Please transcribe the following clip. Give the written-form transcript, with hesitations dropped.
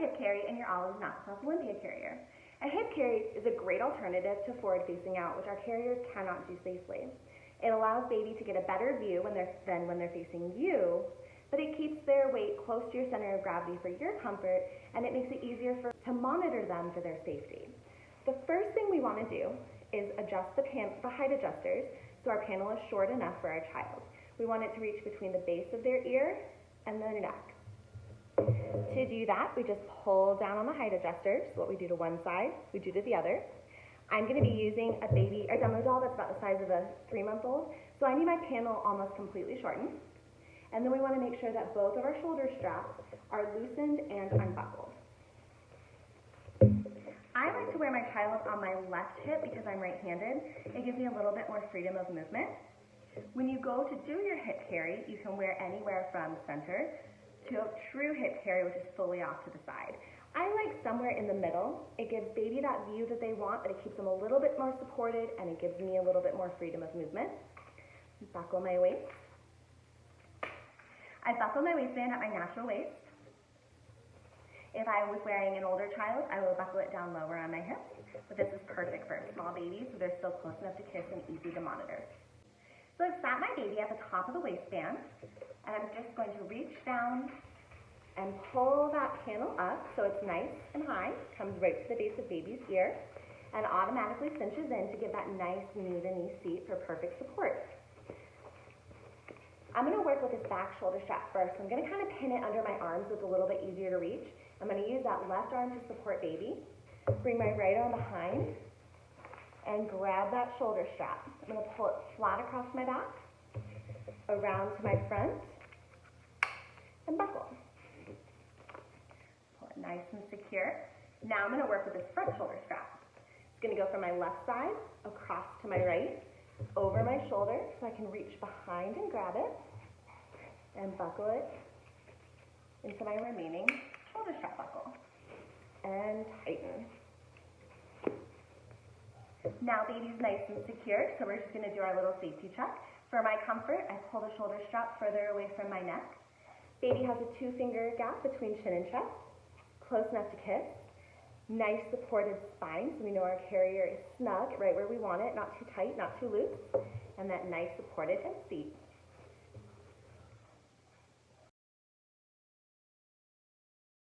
hip carry and you're all in an Applesauce Olympia carrier. A hip carry is a great alternative to forward facing out, which our carriers cannot do safely. It allows baby to get a better view than when they're facing you, but it keeps their weight close to your center of gravity for your comfort, and it makes it easier to monitor them for their safety. The first thing we want to do is adjust the height adjusters so our panel is short enough for our child. We want it to reach between the base of their ear and their neck. To do that, we just pull down on the height adjuster. So what we do to one side, we do to the other. I'm going to be using a demo doll that's about the size of a 3-month-old, so I need my panel almost completely shortened. And then we want to make sure that both of our shoulder straps are loosened and unbuckled. I like to wear my child on my left hip because I'm right-handed. It gives me a little bit more freedom of movement. When you go to do your hip carry, you can wear anywhere from center to a true hip carry, which is fully off to the side. I like somewhere in the middle. It gives baby that view that they want, but it keeps them a little bit more supported, and it gives me a little bit more freedom of movement. Buckle my waist. I buckle my waistband at my natural waist. If I was wearing an older child, I will buckle it down lower on my hips, but this is perfect for a small baby, so they're still close enough to kiss and easy to monitor. So I've sat my baby at the top of the waistband, and I'm just going to reach down and pull that panel up so it's nice and high, comes right to the base of baby's ear, and automatically cinches in to give that nice knee-to-knee seat for perfect support. I'm going to work with this back shoulder strap first. I'm going to kind of pin it under my arm so it's a little bit easier to reach. I'm going to use that left arm to support baby, bring my right arm behind, and grab that shoulder strap. I'm going to pull it flat across my back, around to my front, and buckle. Pull it nice and secure. Now I'm going to work with this front shoulder strap. It's going to go from my left side, across to my right, over my shoulder, so I can reach behind and grab it, and buckle it into my remaining shoulder strap buckle, and tighten. Now baby's nice and secure, so we're just going to do our little safety check. For my comfort, I pull the shoulder strap further away from my neck. Baby has a 2-finger gap between chin and chest, close enough to kiss. Nice supported spine, so we know our carrier is snug, right where we want it, not too tight, not too loose, and that nice supported hip seat.